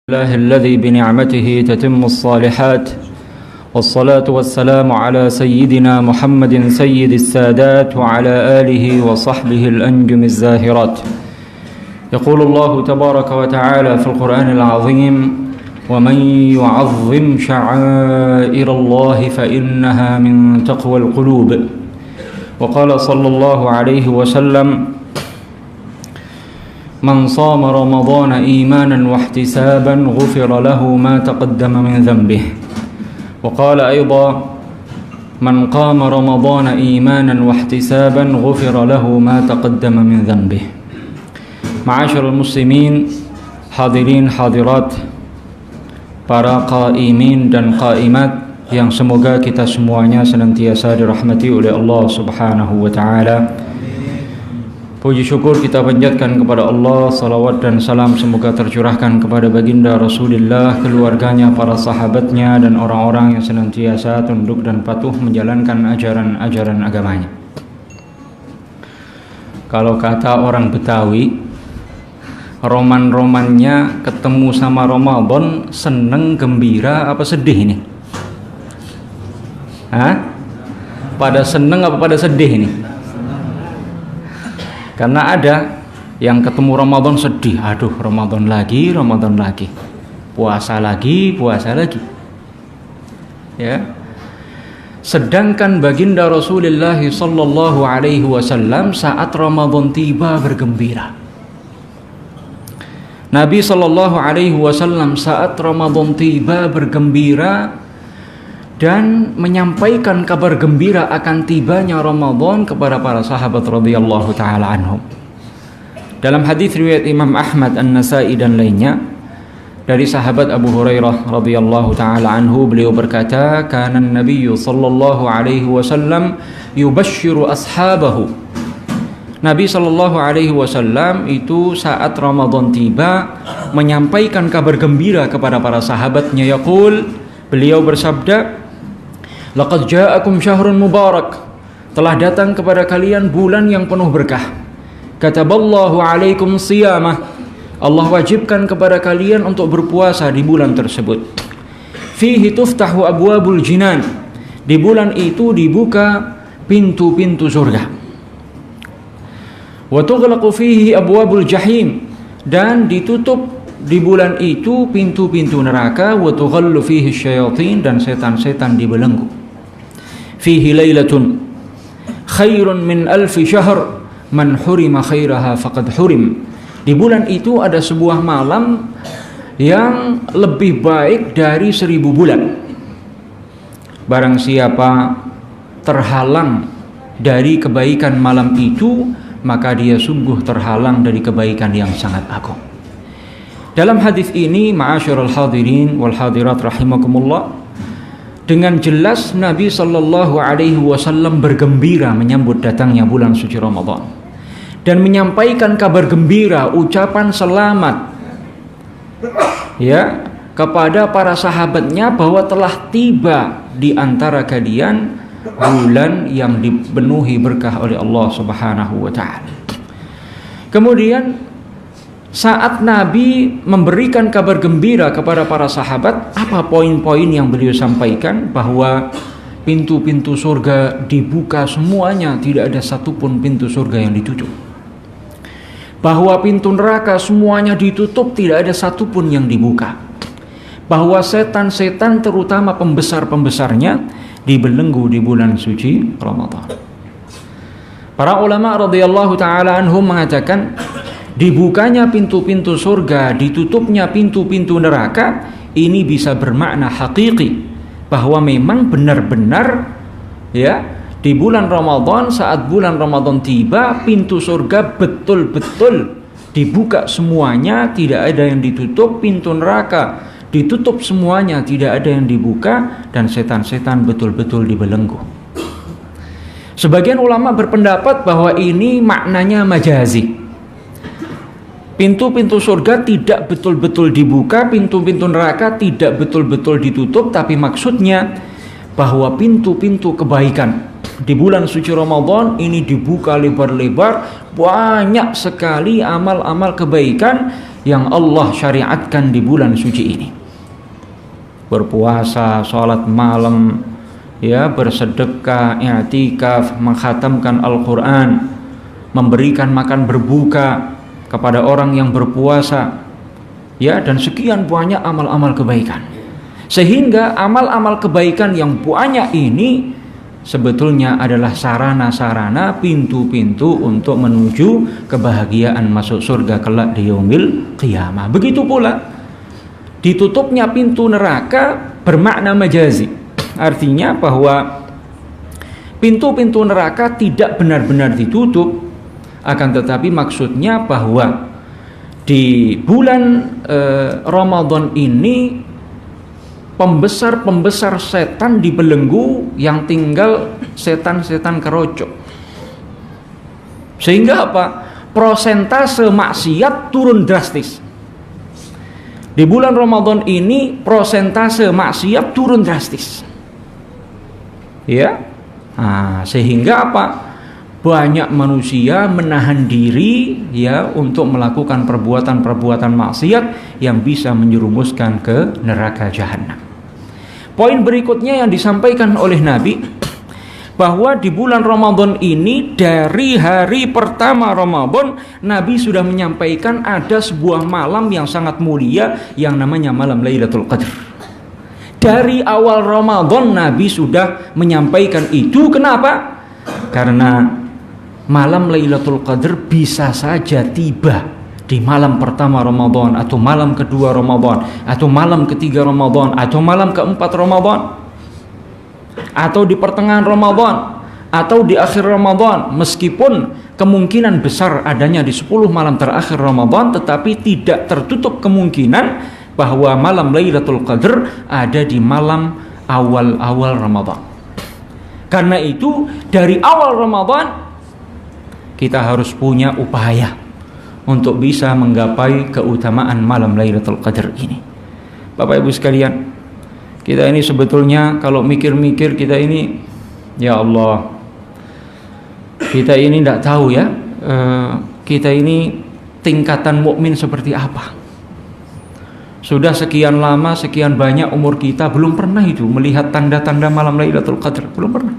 الله الذي بنعمته تتم الصالحات والصلاة والسلام على سيدنا محمد سيد السادات وعلى آله وصحبه الأنجم الزاهرات. يقول الله تبارك وتعالى في القرآن العظيم: ومن يعظم شعائر الله فإنها من تقوى القلوب. وقال صلى الله عليه وسلم: من صام رمضان إيمانا واحتسابا غفر له ما تقدم من ذنبه. وقال أيضا: من قام رمضان إيمانا واحتسابا غفر له ما تقدم من ذنبه. Ma'asyiral muslimin, hadirin hadirat, para qaimin dan qaimat yang semoga kita semuanya senantiasa dirahmati oleh Allah Subhanahu wa taala. Puji syukur kita panjatkan kepada Allah, salawat dan salam semoga tercurahkan kepada baginda Rasulullah, keluarganya, para sahabatnya, dan orang-orang yang senantiasa tunduk dan patuh menjalankan ajaran-ajaran agamanya. Kalau kata orang Betawi, roman-romannya ketemu sama Ramadan, seneng, gembira, apa sedih ini? Pada seneng apa pada sedih ini? Karena ada yang ketemu Ramadan sedih, aduh Ramadan lagi, puasa lagi. Ya. Sedangkan baginda Rasulullah sallallahu alaihi wasallam saat Ramadan tiba bergembira. Nabi sallallahu alaihi wasallam saat Ramadan tiba bergembira dan menyampaikan kabar gembira akan tibanya Ramadan kepada para sahabat radhiyallahu taala anhum. Dalam hadis riwayat Imam Ahmad, An-Nasa'i dan lainnya dari sahabat Abu Hurairah radhiyallahu taala anhu, beliau berkata, "Kana an-nabiy sallallahu alaihi wasallam yubashshiru ashabahu." Nabi sallallahu alaihi wasallam itu saat Ramadan tiba menyampaikan kabar gembira kepada para sahabatnya. Yaqul, beliau bersabda, "Laqad ja'akum syahrun mubarak." Telah datang kepada kalian bulan yang penuh berkah. Kataballahu alaikum siyamah. Allah wajibkan kepada kalian untuk berpuasa di bulan tersebut. Fihi tuftahu abwabul jinan. Di bulan itu dibuka pintu-pintu surga. Wa tughlaqu fihi abwabul jahim. Dan ditutup di bulan itu pintu-pintu neraka. Wa tughallu fihi syayatin. Dan setan-setan dibelenggu. Fihi lailatun khairun min alfi syahr man hurima khairaha faqad hurim. Di bulan itu ada sebuah malam yang lebih baik dari 1000 bulan. Barang siapa terhalang dari kebaikan malam itu, maka dia sungguh terhalang dari kebaikan yang sangat agung. Dalam hadis ini, ma'asyiral hadirin wal hadirat rahimakumullah, dengan jelas Nabi sallallahu alaihi wasallam bergembira menyambut datangnya bulan suci Ramadan dan menyampaikan kabar gembira, ucapan selamat ya kepada para sahabatnya bahwa telah tiba di antara kalian bulan yang dipenuhi berkah oleh Allah Subhanahu wa taala. Kemudian saat Nabi memberikan kabar gembira kepada para sahabat, apa poin-poin yang beliau sampaikan? Bahwa pintu-pintu surga dibuka semuanya, tidak ada satupun pintu surga yang ditutup. Bahwa pintu neraka semuanya ditutup, tidak ada satupun yang dibuka. Bahwa setan-setan terutama pembesar-pembesarnya dibelenggu di bulan suci Ramadan. Para ulama radhiyallahu taala anhum mengatakan, dibukanya pintu-pintu surga, ditutupnya pintu-pintu neraka, ini bisa bermakna hakiki bahwa memang benar-benar ya di bulan Ramadan, saat bulan Ramadan tiba, pintu surga betul-betul dibuka semuanya, tidak ada yang ditutup. Pintu neraka ditutup semuanya, tidak ada yang dibuka, dan setan-setan betul-betul dibelenggu. Sebagian ulama berpendapat bahwa ini maknanya majazi. Pintu-pintu surga tidak betul-betul dibuka, pintu-pintu neraka tidak betul-betul ditutup, tapi maksudnya bahwa pintu-pintu kebaikan di bulan suci Ramadan ini dibuka lebar-lebar, banyak sekali amal-amal kebaikan yang Allah syariatkan di bulan suci ini. Berpuasa, sholat malam, ya, bersedekah, i'tikaf, mengkhatamkan Al-Quran, memberikan makan berbuka kepada orang yang berpuasa, ya, dan sekian banyak amal-amal kebaikan. Sehingga amal-amal kebaikan yang banyak ini sebetulnya adalah sarana-sarana, pintu-pintu untuk menuju kebahagiaan masuk surga kelak di yaumil qiyamah. Begitu pula ditutupnya pintu neraka bermakna majazi. Artinya bahwa pintu-pintu neraka tidak benar-benar ditutup, akan tetapi maksudnya bahwa di bulan Ramadan ini pembesar-pembesar setan dibelenggu, yang tinggal setan-setan kerocok. Sehingga apa? Prosentase maksiat turun drastis. Di bulan Ramadan ini prosentase maksiat turun drastis. Ya. Nah, sehingga apa? Banyak manusia menahan diri, ya, untuk melakukan perbuatan-perbuatan maksiat yang bisa menjerumuskan ke neraka jahanam. Poin berikutnya yang disampaikan oleh Nabi, bahwa di bulan Ramadan ini dari hari pertama Ramadan Nabi sudah menyampaikan ada sebuah malam yang sangat mulia yang namanya malam Lailatul Qadar. Dari awal Ramadan Nabi sudah menyampaikan itu. Kenapa? Karena malam Lailatul Qadar bisa saja tiba di malam pertama Ramadan, atau malam kedua Ramadan, atau malam ketiga Ramadan, atau malam keempat Ramadan, atau di pertengahan Ramadan, atau di akhir Ramadan. Meskipun kemungkinan besar adanya di 10 malam terakhir Ramadan, tetapi tidak tertutup kemungkinan bahwa malam Lailatul Qadar ada di malam awal-awal Ramadan. Karena itu dari awal Ramadan kita harus punya upaya untuk bisa menggapai keutamaan malam Lailatul Qadar ini. Bapak Ibu sekalian, kita ini sebetulnya kalau mikir-mikir, kita ini, ya Allah, kita ini tidak tahu ya, kita ini tingkatan mukmin seperti apa. Sudah sekian lama, sekian banyak umur kita belum pernah itu melihat tanda-tanda malam Lailatul Qadar. Belum pernah.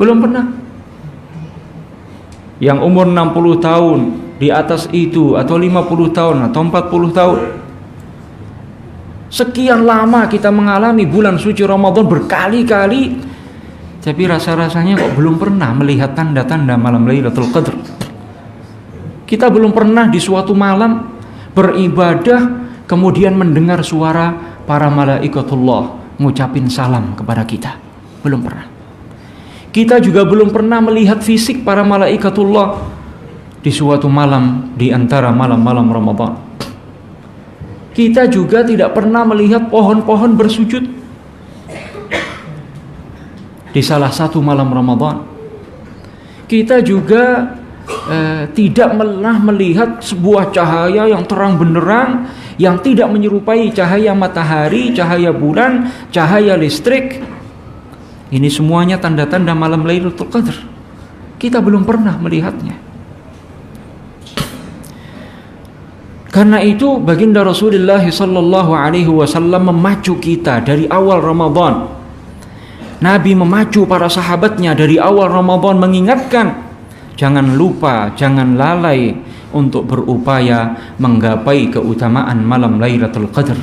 Belum pernah. Yang umur 60 tahun di atas itu, atau 50 tahun atau 40 tahun, sekian lama kita mengalami bulan suci Ramadan berkali-kali, tapi rasa-rasanya kok belum pernah melihat tanda-tanda malam Lailatul Qadar. Kita belum pernah di suatu malam beribadah kemudian mendengar suara para malaikatullah ngucapin salam kepada kita. Belum pernah. Kita juga belum pernah melihat fisik para malaikatullah di suatu malam di antara malam-malam Ramadan. Kita juga tidak pernah melihat pohon-pohon bersujud di salah satu malam Ramadan. Kita juga tidak pernah melihat sebuah cahaya yang terang benderang, yang tidak menyerupai cahaya matahari, cahaya bulan, cahaya listrik. Ini semuanya tanda-tanda malam Lailatul Qadar. Kita belum pernah melihatnya. Karena itu baginda Rasulullah sallallahu alaihi wasallam memacu kita dari awal Ramadan. Nabi memacu para sahabatnya dari awal Ramadan, mengingatkan, jangan lupa, jangan lalai untuk berupaya menggapai keutamaan malam Lailatul Qadar.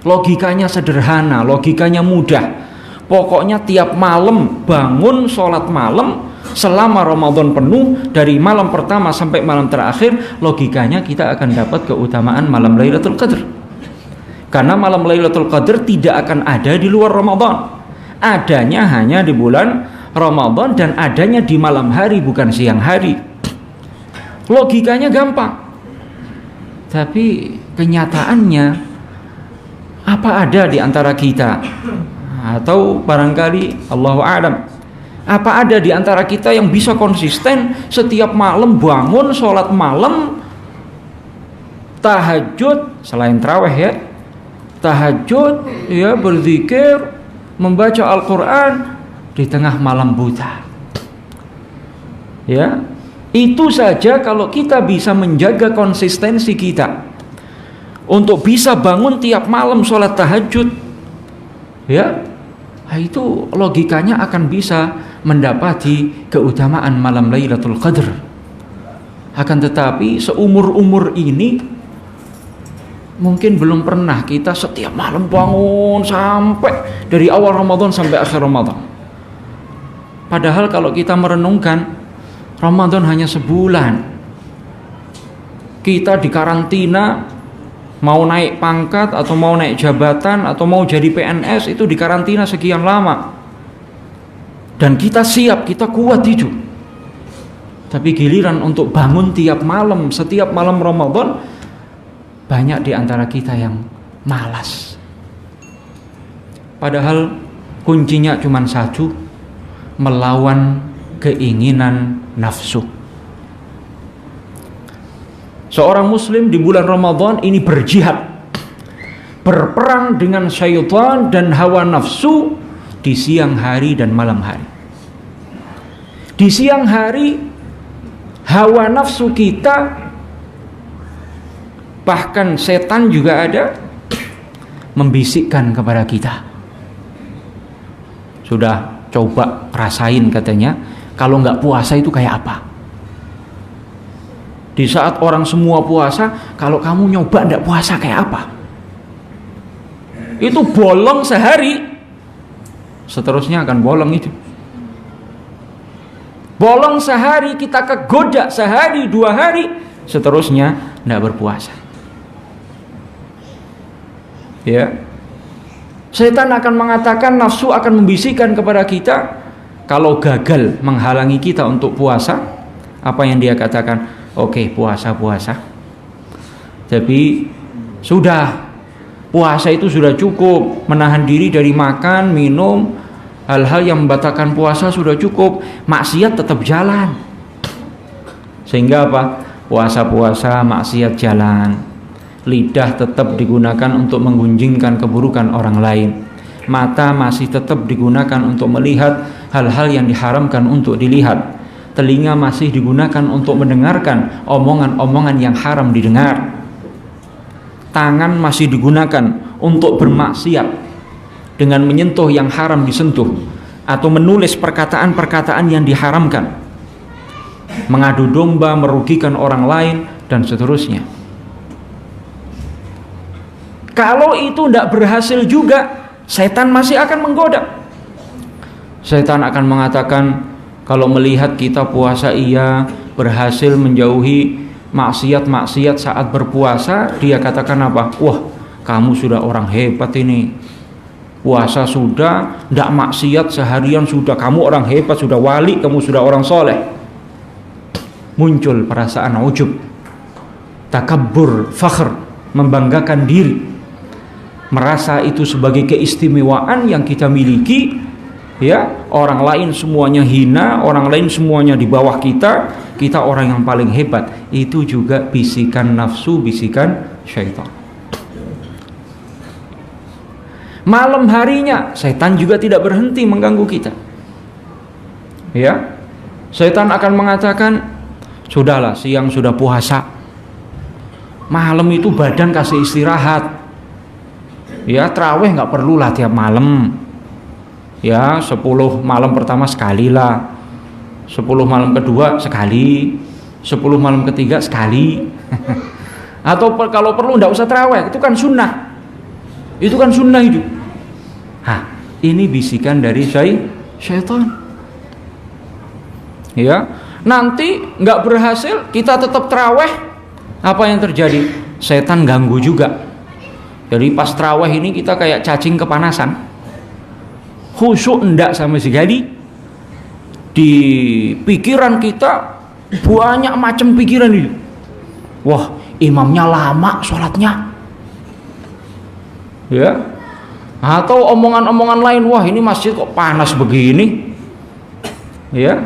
Logikanya sederhana, logikanya mudah. Pokoknya tiap malam bangun sholat malam selama Ramadan penuh, dari malam pertama sampai malam terakhir, logikanya kita akan dapat keutamaan malam Lailatul Qadar. Karena malam Lailatul Qadar tidak akan ada di luar Ramadan. Adanya hanya di bulan Ramadan, dan adanya di malam hari, bukan siang hari. Logikanya gampang. Tapi kenyataannya, apa ada di antara kita, atau barangkali Allahu a'lam, apa ada di antara kita yang bisa konsisten setiap malam bangun sholat malam, tahajud, selain tarawih ya, tahajud ya, berzikir, membaca Al-Quran di tengah malam buta ya, Itu saja kalau kita bisa menjaga konsistensi kita untuk bisa bangun tiap malam sholat tahajud, ya, itu logikanya akan bisa mendapati keutamaan malam Lailatul Qadar. Akan tetapi seumur-umur ini mungkin belum pernah kita setiap malam bangun sampai dari awal Ramadan sampai akhir Ramadan. Padahal kalau kita merenungkan, Ramadan hanya sebulan. Kita dikarantina, mau naik pangkat atau mau naik jabatan atau mau jadi PNS itu dikarantina sekian lama. Dan kita siap, kita kuat itu. Tapi giliran untuk bangun tiap malam, setiap malam Ramadan, banyak di antara kita yang malas. Padahal kuncinya cuma satu, melawan keinginan nafsu. Seorang muslim di bulan Ramadan ini berjihad, berperang dengan syaitan dan hawa nafsu di siang hari dan malam hari. Di siang hari hawa nafsu kita, bahkan setan juga ada, membisikkan kepada kita. Sudah coba rasain katanya, kalau nggak puasa itu kayak apa? Di saat orang semua puasa, kalau kamu nyoba nggak puasa kayak apa? Itu bolong sehari, seterusnya akan bolong itu. Bolong sehari, kita kegoda sehari, 2 hari, seterusnya nggak berpuasa. Ya, setan akan mengatakan, nafsu akan membisikkan kepada kita, kalau gagal menghalangi kita untuk puasa, apa yang dia katakan? Oke, puasa. Tapi sudah, puasa itu sudah cukup, menahan diri dari makan, minum, hal-hal yang membatalkan puasa sudah cukup, maksiat tetap jalan. Sehingga apa? Puasa, maksiat jalan. Lidah tetap digunakan untuk menggunjingkan keburukan orang lain. Mata masih tetap digunakan untuk melihat hal-hal yang diharamkan untuk dilihat. Telinga masih digunakan untuk mendengarkan omongan-omongan yang haram didengar. Tangan masih digunakan untuk bermaksiat dengan menyentuh yang haram disentuh, atau menulis perkataan-perkataan yang diharamkan, mengadu domba, merugikan orang lain, dan seterusnya. Kalau itu tidak berhasil juga, setan masih akan menggoda. Setan akan mengatakan, kalau melihat kita puasa iya, berhasil menjauhi maksiat-maksiat saat berpuasa, dia katakan apa? Wah, kamu sudah orang hebat ini. Puasa sudah, tidak maksiat seharian sudah, kamu orang hebat, sudah wali, kamu sudah orang soleh. Muncul perasaan ujub, takabbur, fakhr, membanggakan diri, merasa itu sebagai keistimewaan yang kita miliki. Ya, orang lain semuanya hina, orang lain semuanya di bawah kita, kita orang yang paling hebat. Itu juga bisikan nafsu, bisikan syaitan. Malam harinya setan juga tidak berhenti mengganggu kita. Ya, setan akan mengatakan, sudahlah, siang sudah puasa, malam itu badan kasih istirahat. Ya, tarawih nggak perlulah tiap malam. Ya, 10 malam pertama sekali lah, 10 malam kedua sekali, 10 malam ketiga sekali. Atau kalau perlu nggak usah tarawih, itu kan sunnah. Itu kan sunnah itu. Ini bisikan dari syaitan. Ya, nanti nggak berhasil, kita tetap tarawih, apa yang terjadi? Setan ganggu juga. Jadi pas tarawih ini kita kayak cacing kepanasan, khusyuk enggak sama sekali. Di pikiran kita banyak macam pikiran ini. Wah, imamnya lama sholatnya. Ya, atau omongan-omongan lain, wah ini masjid kok panas begini. Ya,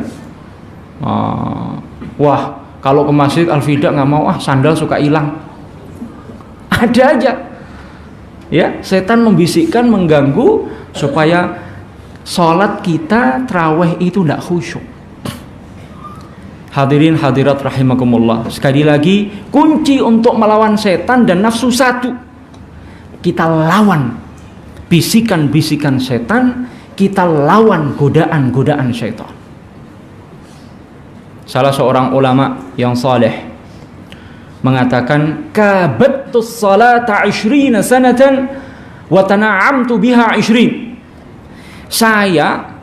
wah kalau ke masjid Al-Fida nggak mau, sandal suka hilang. Ada aja. Ya, setan membisikkan, mengganggu supaya sholat kita tarawih itu tidak khusyuk. Hadirin hadirat rahimakumullah. Sekali lagi, kunci untuk melawan setan dan nafsu satu. Kita lawan bisikan-bisikan setan, kita lawan godaan-godaan setan. Salah seorang ulama yang saleh mengatakan, kabattus salata 20 sanatan wa tana'amtu biha 20. Saya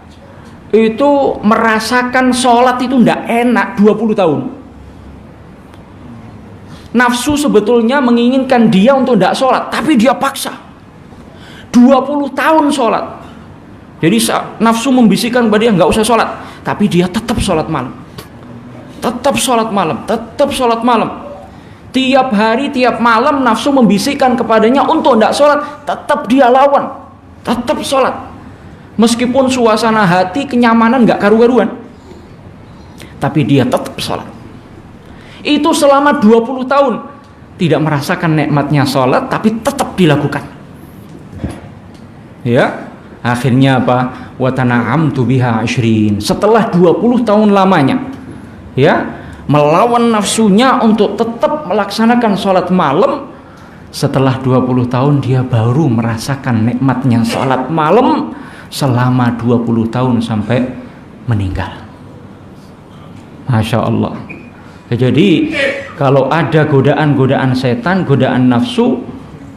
itu merasakan sholat itu tidak enak 20 tahun. Nafsu sebetulnya menginginkan dia untuk tidak sholat, tapi dia paksa 20 tahun sholat. Jadi nafsu membisikkan kepada dia nggak usah sholat, tapi dia tetap sholat malam, tetap sholat malam, tetap sholat malam. Tiap hari, tiap malam nafsu membisikkan kepadanya untuk tidak sholat, tetap dia lawan, tetap sholat. Meskipun suasana hati kenyamanan gak karu-karuan, tapi dia tetap sholat. Itu selama 20 tahun tidak merasakan nikmatnya sholat, tapi tetap dilakukan. Ya, akhirnya apa? Wa tana'amtu biha 20. Setelah 20 tahun lamanya, ya, melawan nafsunya untuk tetap melaksanakan sholat malam, setelah 20 tahun dia baru merasakan nikmatnya sholat malam selama 20 tahun sampai meninggal. Masya Allah. Jadi kalau ada godaan-godaan setan, godaan nafsu,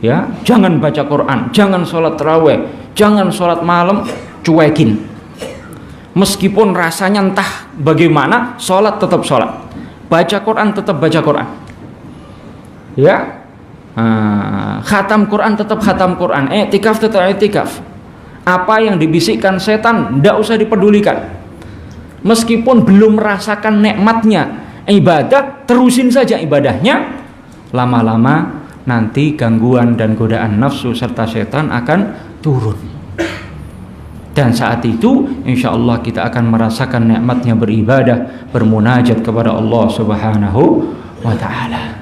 ya, jangan baca Quran, jangan sholat tarawih, jangan sholat malam, cuekin. Meskipun rasanya entah bagaimana, sholat tetap sholat, baca Quran tetap baca Quran, ya, khatam Quran tetap khatam Quran, i'tikaf tetap i'tikaf. Apa yang dibisikkan setan tidak usah dipedulikan. Meskipun belum merasakan nikmatnya ibadah, terusin saja ibadahnya. Lama-lama nanti gangguan dan godaan nafsu serta setan akan turun. Dan saat itu insya Allah kita akan merasakan nikmatnya beribadah, bermunajat kepada Allah Subhanahu wa ta'ala.